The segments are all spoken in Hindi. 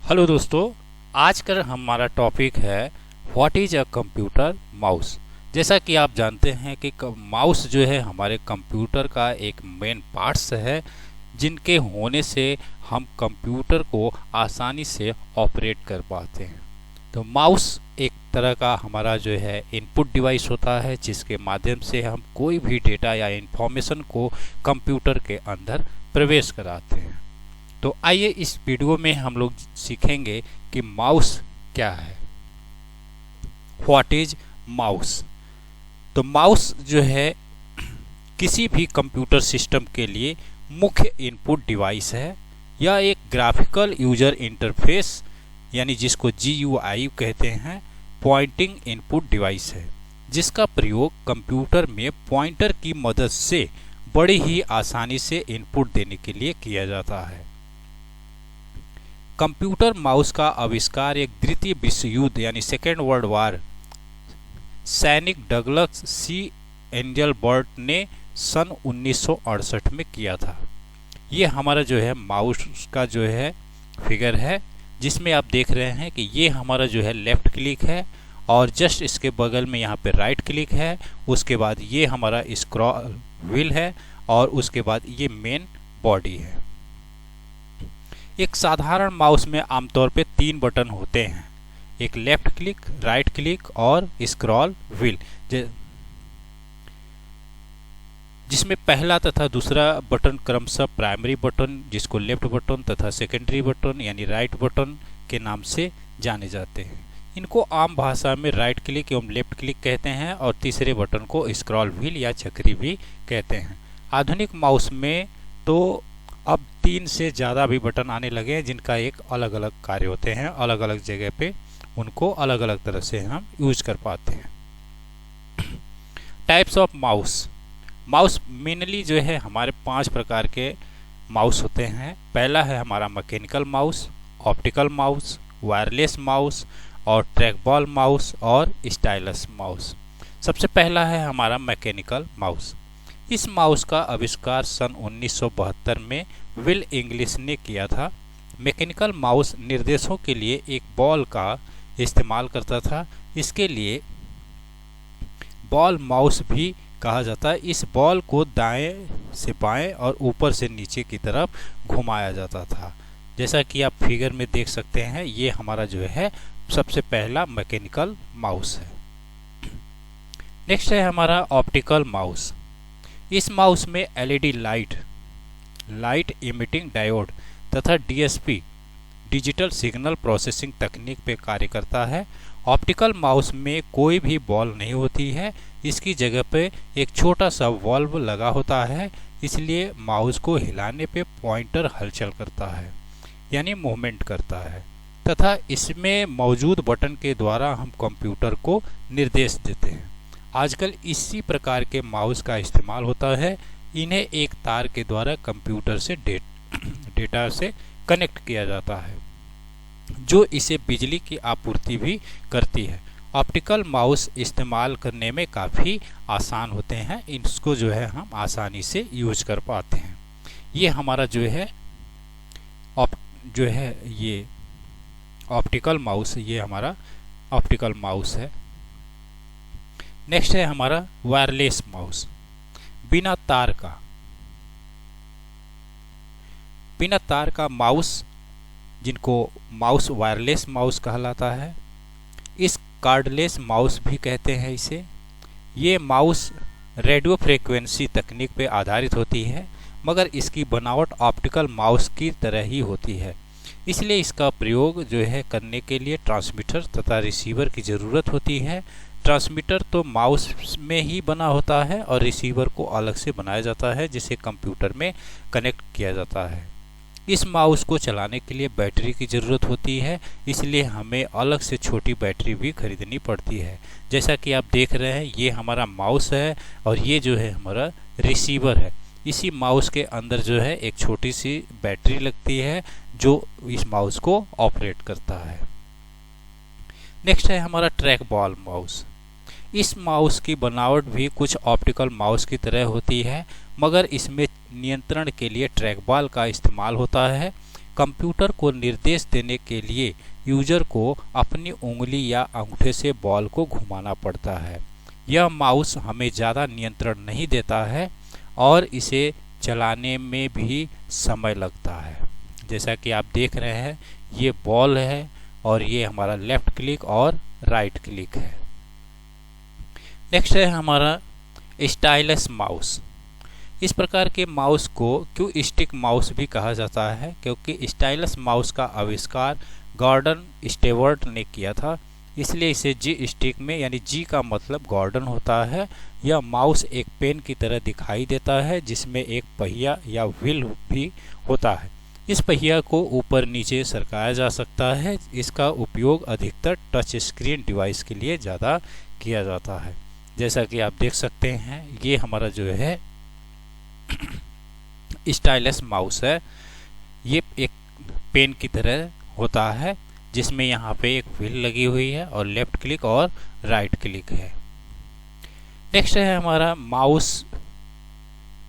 हेलो दोस्तों, आज का हमारा टॉपिक है what is a computer mouse. जैसा कि आप जानते हैं कि माउस जो है हमारे कंप्यूटर का एक मेन पार्ट्स है, जिनके होने से हम कंप्यूटर को आसानी से ऑपरेट कर पाते हैं। तो माउस एक तरह का हमारा जो है इनपुट डिवाइस होता है, जिसके माध्यम से हम कोई भी डेटा या इंफॉर्मेशन को कंप्यूटर के अंदर प्रवेश कराते हैं। तो आइए इस वीडियो में हम लोग सीखेंगे कि माउस क्या है, व्हाट इज माउस। तो माउस जो है किसी भी कंप्यूटर सिस्टम के लिए मुख्य इनपुट डिवाइस है। यह एक ग्राफिकल यूजर इंटरफेस यानी जिसको GUI कहते हैं, पॉइंटिंग इनपुट डिवाइस है, जिसका प्रयोग कंप्यूटर में पॉइंटर की मदद से बड़ी ही आसानी से इनपुट देने के लिए किया जाता है। कंप्यूटर माउस का आविष्कार एक द्वितीय विश्व युद्ध यानी सेकेंड वर्ल्ड वार सैनिक डगलस सी एंजलबर्ट ने सन 1968 में किया था। ये हमारा जो है माउस का जो है फिगर है, जिसमें आप देख रहे हैं कि ये हमारा जो है लेफ्ट क्लिक है और जस्ट इसके बगल में यहाँ पे राइट क्लिक है। उसके बाद ये हमारा स्क्रॉल व्हील है और उसके बाद ये मेन बॉडी है। एक साधारण माउस में आमतौर पे 3 बटन होते हैं, एक लेफ्ट क्लिक, राइट क्लिक और स्क्रॉल व्हील, जिसमें पहला तथा दूसरा बटन क्रमशः प्राइमरी बटन जिसको लेफ्ट बटन तथा सेकेंडरी बटन यानी राइट बटन के नाम से जाने जाते हैं। इनको आम भाषा में राइट क्लिक एवं लेफ्ट क्लिक कहते हैं और तीसरे बटन को स्क्रॉल व्हील या चक्री भी कहते हैं। आधुनिक माउस में तो अब 3 से ज़्यादा भी बटन आने लगे हैं, जिनका एक अलग अलग कार्य होते हैं, अलग अलग जगह पे उनको अलग अलग तरह से हम यूज कर पाते हैं। Types of mouse. Mouse mainly जो है हमारे 5 प्रकार के माउस होते हैं। पहला है हमारा mechanical mouse, optical mouse, wireless mouse और ट्रैकबॉल माउस और स्टाइलस माउस। सबसे पहला है हमारा मैकेनिकल माउस। इस माउस का आविष्कार सन 1972 में विल इंग्लिश ने किया था। मैकेनिकल माउस निर्देशों के लिए एक बॉल का इस्तेमाल करता था। इसके लिए बॉल माउस भी कहा जाता है। इस बॉल को दाएं से बाएं और ऊपर से नीचे की तरफ घुमाया जाता था। जैसा कि आप फिगर में देख सकते हैं, ये हमारा जो है सबसे पहला मैकेनिकल माउस है। नेक्स्ट है हमारा ऑप्टिकल माउस। इस माउस में LED लाइट इमिटिंग डायोड तथा DSP डिजिटल सिग्नल प्रोसेसिंग तकनीक पे कार्य करता है। ऑप्टिकल माउस में कोई भी बॉल नहीं होती है, इसकी जगह पे एक छोटा सा वॉल्व लगा होता है, इसलिए माउस को हिलाने पे पॉइंटर हलचल करता है यानी मूवमेंट करता है तथा इसमें मौजूद बटन के द्वारा हम कंप्यूटर को निर्देश देते हैं। आजकल इसी प्रकार के माउस का इस्तेमाल होता है। इन्हें एक तार के द्वारा कंप्यूटर से डेटा से कनेक्ट किया जाता है, जो इसे बिजली की आपूर्ति भी करती है। ऑप्टिकल माउस इस्तेमाल करने में काफ़ी आसान होते हैं, इसको जो है हम आसानी से यूज कर पाते हैं। ये हमारा जो है ये ऑप्टिकल माउस, ये हमारा ऑप्टिकल माउस है। नेक्स्ट है हमारा वायरलेस माउस। बिना तार का माउस, जिनको माउस वायरलेस माउस कहलाता है। इस कार्डलेस माउस भी कहते हैं इसे। ये माउस रेडियो फ्रीक्वेंसी तकनीक पर आधारित होती है, मगर इसकी बनावट ऑप्टिकल माउस की तरह ही होती है, इसलिए इसका प्रयोग जो है करने के लिए ट्रांसमीटर तथा रिसीवर की ज़रूरत होती है। ट्रांसमीटर तो माउस में ही बना होता है और रिसीवर को अलग से बनाया जाता है, जिसे कंप्यूटर में कनेक्ट किया जाता है। इस माउस को चलाने के लिए बैटरी की ज़रूरत होती है, इसलिए हमें अलग से छोटी बैटरी भी खरीदनी पड़ती है। जैसा कि आप देख रहे हैं, ये हमारा माउस है और ये जो है हमारा रिसीवर है। इसी माउस के अंदर जो है एक छोटी सी बैटरी लगती है, जो इस माउस को ऑपरेट करता है। नेक्स्ट है हमारा ट्रैक बॉल माउस। इस माउस की बनावट भी कुछ ऑप्टिकल माउस की तरह होती है, मगर इसमें नियंत्रण के लिए ट्रैक बॉल का इस्तेमाल होता है। कंप्यूटर को निर्देश देने के लिए यूजर को अपनी उंगली या अंगूठे से बॉल को घुमाना पड़ता है। यह माउस हमें ज़्यादा नियंत्रण नहीं देता है और इसे चलाने में भी समय लगता है। जैसा कि आप देख रहे हैं, ये बॉल है और ये हमारा लेफ्ट क्लिक और राइट क्लिक है। नेक्स्ट है हमारा स्टाइलस माउस। इस प्रकार के माउस को क्यों स्टिक माउस भी कहा जाता है, क्योंकि स्टाइलस माउस का आविष्कार गॉर्डन स्टेवर्ट ने किया था, इसलिए इसे जी स्टिक में, यानी जी का मतलब गॉर्डन होता है। यह माउस एक पेन की तरह दिखाई देता है जिसमें एक पहिया या व्हील भी होता है। इस पहिया को ऊपर नीचे सरकाया जा सकता है। इसका उपयोग अधिकतर टच स्क्रीन डिवाइस के लिए ज़्यादा किया जाता है। जैसा कि आप देख सकते हैं, ये हमारा जो है स्टाइलस माउस है। ये एक पेन की तरह होता है जिसमें यहाँ पे एक व्हील लगी हुई है और लेफ्ट क्लिक और राइट क्लिक है। नेक्स्ट है हमारा माउस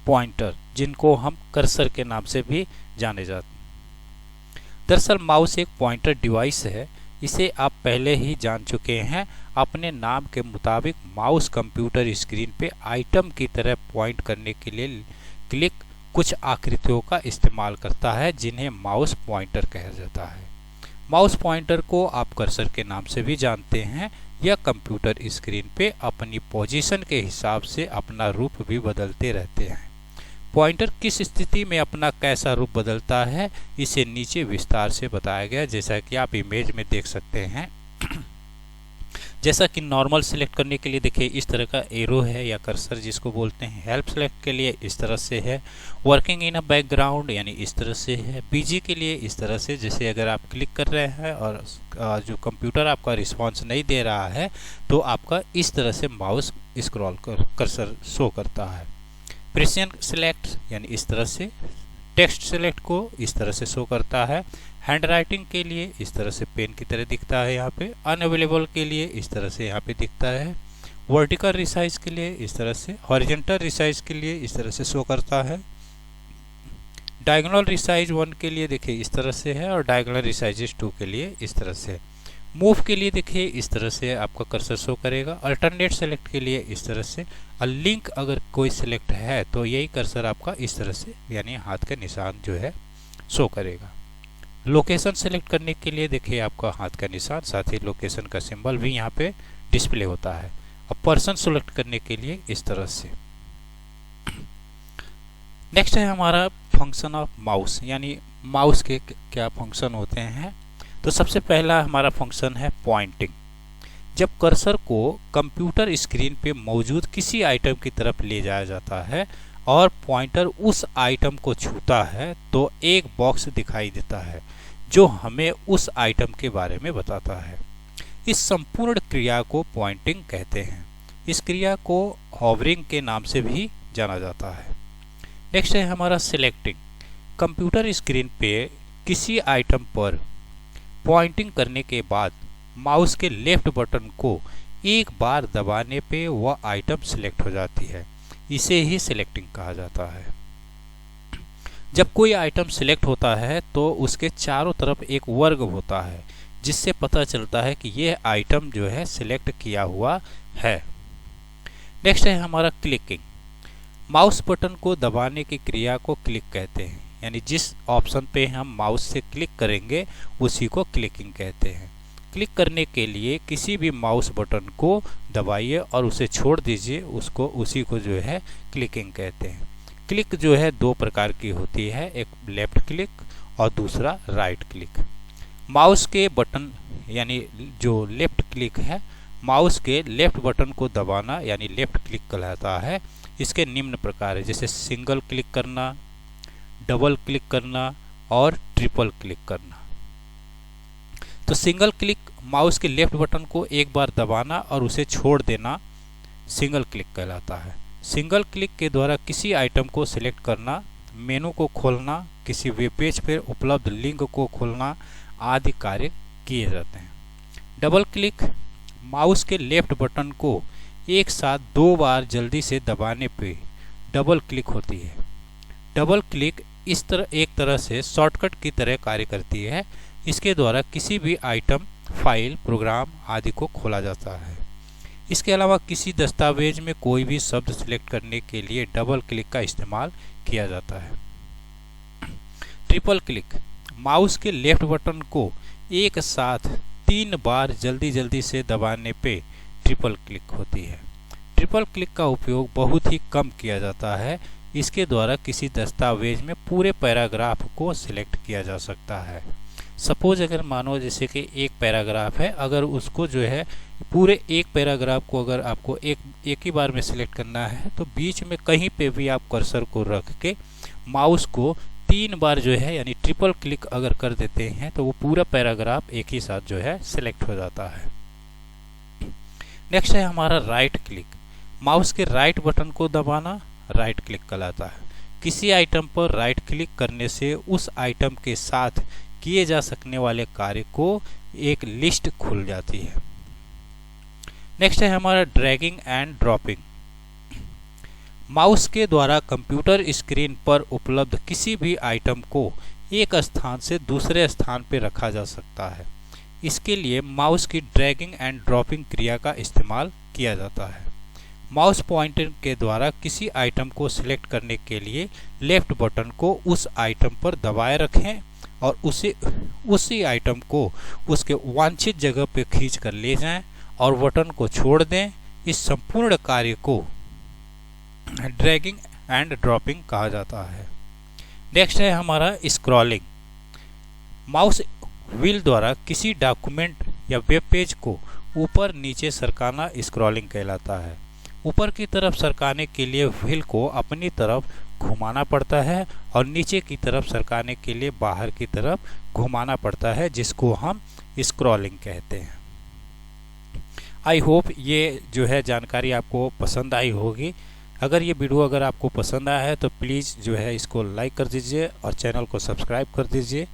पॉइंटर, जिनको हम कर्सर के नाम से भी जाने जाते हैं। दरअसल माउस एक पॉइंटर डिवाइस है, इसे आप पहले ही जान चुके हैं। अपने नाम के मुताबिक माउस कंप्यूटर स्क्रीन पे आइटम की तरह पॉइंट करने के लिए क्लिक कुछ आकृतियों का इस्तेमाल करता है जिन्हें माउस पॉइंटर कहा जाता है। माउस पॉइंटर को आप कर्सर के नाम से भी जानते हैं। यह कंप्यूटर स्क्रीन पे अपनी पोजीशन के हिसाब से अपना रूप भी बदलते रहते हैं। पॉइंटर किस स्थिति में अपना कैसा रूप बदलता है, इसे नीचे विस्तार से बताया गया, जैसा कि आप इमेज में देख सकते हैं। जैसा कि नॉर्मल सिलेक्ट करने के लिए देखिए इस तरह का एरो है या कर्सर जिसको बोलते हैं। हेल्प सेलेक्ट के लिए इस तरह से है। वर्किंग इन अ बैकग्राउंड यानी इस तरह से है। बीजी के लिए इस तरह से, जैसे अगर आप क्लिक कर रहे हैं और जो कंप्यूटर आपका रिस्पांस नहीं दे रहा है तो आपका इस तरह से माउस स्क्रॉल कर्सर शो करता है। प्रेसिजन सेलेक्ट यानी इस तरह से। टेक्स्ट सेलेक्ट को इस तरह से शो करता है। हैंड राइटिंग के लिए इस तरह से पेन की तरह दिखता है यहाँ पे। अनअवेलेबल के लिए इस तरह से यहाँ पे दिखता है। वर्टिकल रिसाइज के लिए इस तरह से। हॉरिजॉन्टल रिसाइज के लिए इस तरह से शो करता है। डायगोनल रिसाइज 1 के लिए देखिए इस तरह से है और डायगोनल रिसाइजेस 2 के लिए इस तरह से। मूव के लिए देखिए इस तरह से आपका कर्सर शो करेगा। अल्टरनेट सेलेक्ट के लिए इस तरह से। और लिंक अगर कोई सिलेक्ट है तो यही कर्सर आपका इस तरह से यानी हाथ का निशान जो है शो करेगा। लोकेशन सेलेक्ट करने के लिए देखिए आपका हाथ का निशान, साथ ही लोकेशन का सिंबल भी यहाँ पे डिस्प्ले होता है। अब पर्सन सेलेक्ट करने के लिए इस तरह से। नेक्स्ट है हमारा फंक्शन ऑफ माउस, यानी माउस के क्या फंक्शन होते हैं। तो सबसे पहला हमारा फंक्शन है पॉइंटिंग। जब कर्सर को कंप्यूटर स्क्रीन पे मौजूद किसी आइटम की तरफ ले जाया जाता है और पॉइंटर उस आइटम को छूता है तो एक बॉक्स दिखाई देता है जो हमें उस आइटम के बारे में बताता है। इस संपूर्ण क्रिया को पॉइंटिंग कहते हैं। इस क्रिया को हॉवरिंग के नाम से भी जाना जाता है। नेक्स्ट है हमारा सिलेक्टिंग। कंप्यूटर स्क्रीन पे किसी आइटम पर पॉइंटिंग करने के बाद माउस के लेफ्ट बटन को एक बार दबाने पे वह आइटम सिलेक्ट हो जाती है। इसे ही सिलेक्टिंग कहा जाता है। जब कोई आइटम सिलेक्ट होता है तो उसके चारों तरफ एक वर्ग होता है जिससे पता चलता है कि यह आइटम जो है सिलेक्ट किया हुआ है। नेक्स्ट है हमारा क्लिकिंग। माउस बटन को दबाने की क्रिया को क्लिक कहते हैं, यानी जिस ऑप्शन पे हम माउस से क्लिक करेंगे उसी को क्लिकिंग कहते हैं। क्लिक करने के लिए किसी भी माउस बटन को दबाइए और उसे छोड़ दीजिए, उसी को जो है क्लिकिंग कहते हैं। क्लिक जो है दो प्रकार की होती है, एक लेफ्ट क्लिक और दूसरा राइट क्लिक। माउस के बटन यानी जो लेफ्ट क्लिक है, माउस के लेफ्ट बटन को दबाना यानी लेफ्ट क्लिक कहलाता है। इसके निम्न प्रकार है, जैसे सिंगल क्लिक करना, डबल क्लिक करना और ट्रिपल क्लिक करना। तो सिंगल क्लिक माउस के लेफ्ट बटन को एक बार दबाना और उसे छोड़ देना सिंगल क्लिक कहलाता है। सिंगल क्लिक के द्वारा किसी आइटम को सिलेक्ट करना, मेनू को खोलना, किसी वेब पेज पर उपलब्ध लिंक को खोलना आदि कार्य किए जाते हैं। डबल क्लिक माउस के लेफ्ट बटन को एक साथ दो बार जल्दी से दबाने पे डबल क्लिक होती है। डबल क्लिक इस तरह एक तरह से शॉर्टकट की तरह कार्य करती है। इसके द्वारा किसी भी आइटम, फाइल, प्रोग्राम आदि को खोला जाता है। इसके अलावा किसी दस्तावेज में कोई भी शब्द सिलेक्ट करने के लिए डबल क्लिक का इस्तेमाल किया जाता है। ट्रिपल क्लिक, माउस के लेफ्ट बटन को एक साथ 3 बार जल्दी से दबाने पे ट्रिपल क्लिक होती है। ट्रिपल क्लिक का उपयोग बहुत ही कम किया जाता है। इसके द्वारा किसी दस्तावेज में पूरे पैराग्राफ को सिलेक्ट किया जा सकता है। सपोज अगर मानो जैसे कि एक पैराग्राफ है, अगर उसको जो है पूरे एक पैराग्राफ को अगर आपको एक ही बार में सिलेक्ट करना है तो बीच में कहीं पे भी आप कर्सर को रख के माउस को 3 बार जो है यानी ट्रिपल क्लिक अगर कर देते हैं तो वो पूरा पैराग्राफ एक ही साथ जो है सिलेक्ट हो जाता है। नेक्स्ट है हमारा राइट क्लिक। माउस के राइट बटन को दबाना राइट क्लिक कहलाता है। किसी आइटम पर राइट क्लिक करने से उस आइटम के साथ किए जा सकने वाले कार्य को एक लिस्ट खुल जाती है। नेक्स्ट है हमारा ड्रैगिंग एंड ड्रॉपिंग। माउस के द्वारा कंप्यूटर स्क्रीन पर उपलब्ध किसी भी आइटम को एक स्थान से दूसरे स्थान पर रखा जा सकता है। इसके लिए माउस की ड्रैगिंग एंड ड्रॉपिंग क्रिया का इस्तेमाल किया जाता है। माउस पॉइंटर के द्वारा किसी आइटम को सिलेक्ट करने के लिए लेफ्ट बटन को उस आइटम पर दबाए रखें और उसी आइटम को उसके वांछित जगह पर खींच कर ले जाएं और बटन को छोड़ दें। इस संपूर्ण कार्य को ड्रैगिंग एंड ड्रॉपिंग कहा जाता है। नेक्स्ट है हमारा स्क्रॉलिंग। माउस व्हील द्वारा किसी डॉक्यूमेंट या वेब पेज को ऊपर नीचे सरकाना स्क्रॉलिंग कहलाता है। ऊपर की तरफ सरकाने के लिए व्हील को अपनी तरफ घुमाना पड़ता है और नीचे की तरफ सरकाने के लिए बाहर की तरफ घुमाना पड़ता है, जिसको हम स्क्रॉलिंग कहते हैं। आई होप ये जो है जानकारी आपको पसंद आई होगी। अगर ये वीडियो अगर आपको पसंद आया है तो प्लीज़ जो है इसको लाइक कर दीजिए और चैनल को सब्सक्राइब कर दीजिए।